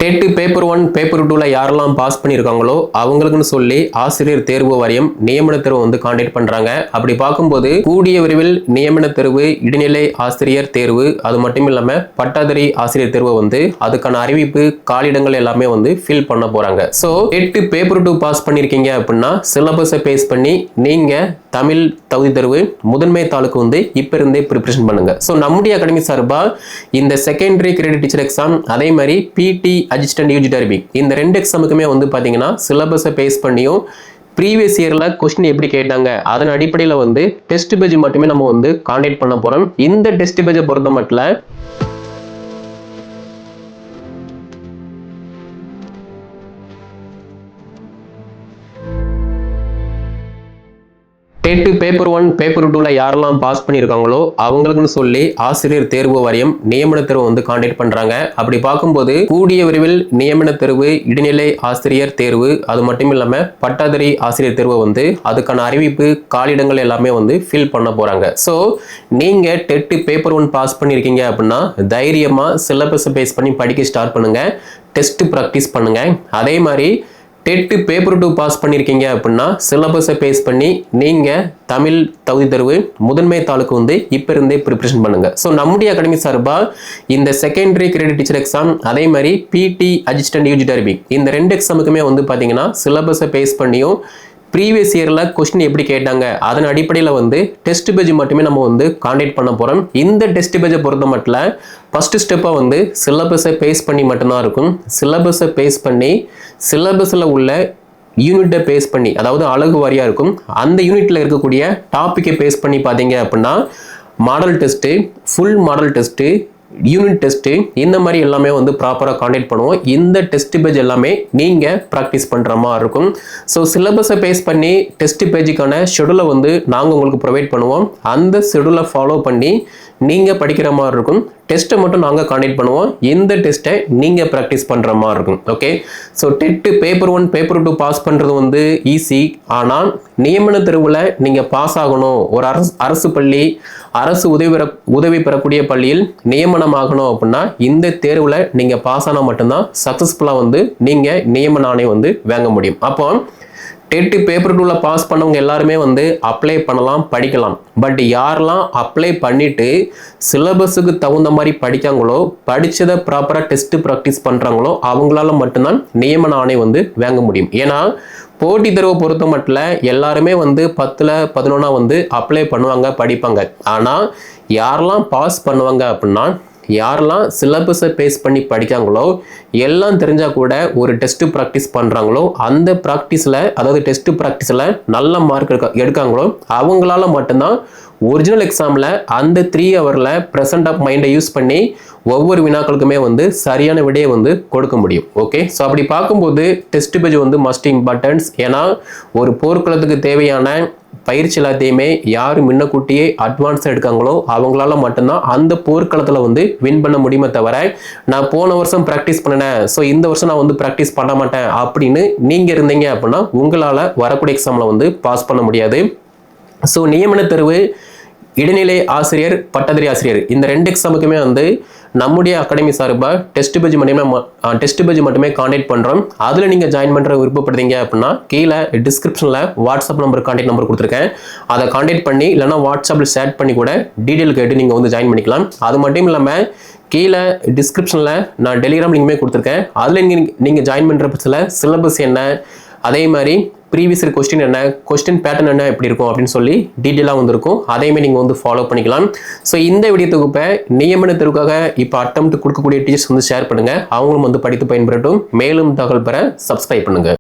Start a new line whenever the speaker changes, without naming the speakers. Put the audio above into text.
Dead paper 1 paper 2ல யாரெல்லாம் pass பண்ணியிருக்காங்களோ அவங்களுக்குன்னு சொல்லி ஆசிரியர் தேர்வு வாரியம் நியமன தேர்வு வந்து காண்டக்ட் பண்றாங்க. அப்படி பார்க்கும்போது கூடிய விரைவில் நியமன தேர்வு, இடைநிலை ஆசிரியர் தேர்வு, அது மட்டும் இல்லாம பட்டாதாரி ஆசிரியர் தேர்வு வந்து அதுக்கான அறிவிப்பு, காலிடங்கள் எல்லாமே வந்து ஃபில் பண்ண போறாங்க. ஸோ டெட் பேப்பர் 2 பாஸ் பண்ணியிருக்கீங்க அப்படின்னா சிலபஸை பேஸ் பண்ணி நீங்க தமிழ் தகுதி தேர்வு முதன்மை தாளுக்கு வந்து இப்ப இருந்தே ப்ரிப்பரேஷன் பண்ணுங்க. ஸோ நம்முடைய அகாடமி சார்பா இந்த செகண்டரி கிரெடிட் டீச்சர் எக்ஸாம், அதே மாதிரி பிடி அசிஸ்டன்ட் யூஜி டர்பி, இந்த ரெண்டு எக்ஸாமுக்குமே வந்து பாத்தீங்கன்னா சிலபஸை பேஸ் பண்ணியும் ப்ரீவியஸ் இயர்ல கொஸ்டின் எப்படி கேட்டாங்க அதன் அடிப்படையில் வந்து டெஸ்ட் பேஜ் மட்டுமே நம்ம வந்து காண்டக்ட் பண்ண போறோம். இந்த டெஸ்ட் பேஜை பொறுத்த மட்டும் டெட் பேப்பர் 1 பேப்பர் 2ல யாரெல்லாம் பாஸ் பண்ணியிருக்காங்களோ அவங்களுக்குன்னு சொல்லி ஆசிரியர் தேர்வு வாரியம் நியமன தேர்வு வந்து காண்டக்ட் பண்றாங்க. அப்படி பார்க்கும்போது கூடிய விரைவில் நியமன தேர்வு, இடைநிலை ஆசிரியர் தேர்வு, அது மட்டும் இல்லாம பட்டாதாரி ஆசிரியர் தேர்வு வந்து அதுக்கான அறிவிப்பு, காலிடங்கள் எல்லாமே வந்து ஃபில் பண்ண போறாங்க. ஸோ நீங்க டெட் பேப்பர் 1 பாஸ் பண்ணியிருக்கீங்க அப்படின்னா தைரியமா சிலபஸை பேஸ் பண்ணி படிக்க ஸ்டார்ட் பண்ணுங்க, டெஸ்ட் ப்ராக்டிஸ் பண்ணுங்க. அதே மாதிரி டெட் பேப்பர் 2 பாஸ் பண்ணியிருக்கீங்க அப்படின்னா சிலபஸை பேஸ் பண்ணி நீங்க தமிழ் தகுதி தேர்வு முதன்மை தாளுக்கு வந்து இப்ப இருந்தே ப்ரிப்பரேஷன் பண்ணுங்க. ஸோ நம்முடைய அகாடமி சார்பா இந்த செகண்டரி கிரெடிட் டீச்சர் எக்ஸாம், அதே மாதிரி பிடி அசிஸ்டன்ட் யூஜி டர்பி, இந்த ரெண்டு எக்ஸாமுக்குமே வந்து பாத்தீங்கன்னா சிலபஸை பேஸ் பண்ணியும் ப்ரீவியஸ் இயர்ல கொஸ்டின் எப்படி கேட்டாங்க அதன் அடிப்படையில் வந்து டெஸ்ட் பேஜ் மட்டுமே நம்ம வந்து காண்டக்ட் பண்ண போறோம். இந்த டெஸ்ட் பேஜை பொறுத்த மட்டும் ஃபர்ஸ்ட் ஸ்டெப்பா வந்து சிலபஸை பேஸ் பண்ணி மட்டும்தான் இருக்கும். சிலபஸை பேஸ் பண்ணி சிலபஸ்ல உள்ள யூனிட்டை பேஸ் பண்ணி, அதாவது அழகு வாரியா இருக்கும், அந்த யூனிட்ல இருக்கக்கூடிய டாபிக்கை பேஸ் பண்ணி பார்த்தீங்க அப்படின்னா model test, full model test, unit test, இந்த மாதிரி எல்லாமே வந்து ப்ராப்பராக காண்டக்ட் பண்ணுவோம். இந்த டெஸ்ட் பேஜ் எல்லாமே நீங்கள் ப்ராக்டிஸ் பண்ணுற மாதிரி இருக்கும். ஸோ சிலபஸை பேஸ் பண்ணி டெஸ்ட் பேஜுக்கான ஷெடியூலை வந்து நாங்கள் உங்களுக்கு ப்ரொவைட் பண்ணுவோம். அந்த ஷெடியூலை ஃபாலோ பண்ணி நீங்கள் படிக்கிற மாதிரி இருக்கும். டெஸ்ட்டை மட்டும் நாங்கள் காண்டக்ட் பண்ணுவோம். இந்த டெஸ்ட்டை நீங்கள் ப்ராக்டிஸ் பண்ணுற மாதிரி இருக்கும். Okay, so TET paper 1 paper 2 pass பண்ணுறது வந்து ஈஸி. ஆனால் நியமன தேர்வில் நீங்கள் பாஸ் ஆகணும், ஒரு அரசு பள்ளி, அரசு உதவி பெறக்கூடிய பள்ளியில் நியமனம் ஆகணும் அப்படின்னா இந்த தேர்வில் நீங்கள் பாஸ் ஆனால் மட்டும்தான் சக்ஸஸ்ஃபுல்லாக வந்து நீங்கள் நியமன ஆணை வந்து வாங்க முடியும். அப்போ டெட் பேப்பர் 2ல பாஸ் பண்ணவங்க எல்லாருமே வந்து அப்ளை பண்ணலாம், படிக்கலாம். பட் யாரெல்லாம் அப்ளை பண்ணிட்டு சிலபஸுக்கு தகுந்த மாதிரி படிக்காங்களோ, படிச்சதை ப்ராப்பராக டெஸ்ட் ப்ராக்டிஸ் பண்றாங்களோ அவங்களால மட்டும்தான் நியமன ஆணை வந்து வாங்க முடியும். ஏன்னா போட்டி தேர்வை பொறுத்த மட்டும் எல்லாருமே வந்து 10ல் 11 வந்து அப்ளை பண்ணுவாங்க, படிப்பாங்க. ஆனால் யாரெல்லாம் பாஸ் பண்ணுவாங்க அப்படின்னா யாரெல்லாம் சிலபஸை பேஸ் பண்ணி படிக்காங்களோ, எல்லாம் தெரிஞ்சா கூட ஒரு டெஸ்ட் ப்ராக்டிஸ் பண்றாங்களோ, அந்த ப்ராக்டிஸ்ல, அதாவது டெஸ்ட் ப்ராக்டிஸ்ல நல்ல மார்க் எடுக்காங்களோ அவங்களால மட்டும்தான் ஒரிஜினல் எக்ஸாம்ல அந்த 3 ஹவர்ல பிரசன்ட் ஆஃப் மைண்டை யூஸ் பண்ணி ஒவ்வொரு வினாக்களுக்குமே வந்து சரியான விடையை வந்து கொடுக்க முடியும். ஓகே, ஸோ அப்படி பார்க்கும்போது டெஸ்ட் பேஜ் வந்து மஸ்ட் இம்பார்ட்டன்ஸ். ஏன்னா ஒரு போர்க்களத்துக்கு தேவையான பயிற்சி எல்லாத்தையுமே யார் முன்னக்கூட்டியே அட்வான்ஸ் எடுக்காங்களோ அவங்களால மட்டும்தான் அந்த போர்க்களத்தில் வந்து வின் பண்ண முடியுமே தவிர, நான் போன வருஷம் ப்ராக்டிஸ் பண்ணினேன் ஸோ இந்த வருஷம் நான் வந்து ப்ராக்டிஸ் பண்ண மாட்டேன் அப்படின்னு நீங்கள் இருந்தீங்க அப்படின்னா உங்களால் வரக்கூடிய எக்ஸாமில் வந்து பாஸ் பண்ண முடியாது. ஸோ நியமன தேர்வு, இடைநிலை ஆசிரியர், பட்டதாரி ஆசிரியர், இந்த ரெண்டு எக்ஸாமுக்குமே வந்து நம்முடைய அகாடமி சார்பாக டெஸ்ட் பேஜ் மட்டுமே காண்டக்ட் பண்ணுறோம். அதில் நீங்கள் ஜாயின் பண்ணுற விருப்பப்படுறீங்க அப்படின்னா கீழே டிஸ்கிரிப்ஷனில் வாட்ஸ்அப் நம்பர், காண்டக்ட் நம்பர் கொடுத்துருக்கேன். அதை காண்டக்ட் பண்ணி இல்லைனா வாட்ஸ்அப்பில் ஷேர் பண்ணி கூட டீட்டெயில் கேட்டு நீங்கள் வந்து ஜாயின் பண்ணிக்கலாம். அது மட்டும் இல்லாமல் கீழே டிஸ்கிரிப்ஷனில் நான் டெலிகிராம் லிங்க்குமே கொடுத்துருக்கேன். அதில் நீங்கள் ஜாயின் பண்ணுற பட்சத்தில் சிலபஸ் என்ன, அதே மாதிரி ப்ரீவியஸ் கொஸ்டின் என்ன, கொஸ்டின் பேட்டர்ன் என்ன, எப்படி இருக்கும் அப்படின்னு சொல்லி டீட்டெயிலாக வந்துருக்கும். அதையுமே நீங்கள் வந்து ஃபாலோ பண்ணிக்கலாம். ஸோ இந்த வீடியோ தொகுப்பை நியமன தேர்வுக்காக இப்போ அட்டெம்ப்ட் கொடுக்கக்கூடிய டீச்சர்ஸ் வந்து ஷேர் பண்ணுங்கள். அவங்களும் வந்து படித்து பயன்பெறட்டும். மேலும் தகவல் பெற சப்ஸ்கிரைப் பண்ணுங்கள்.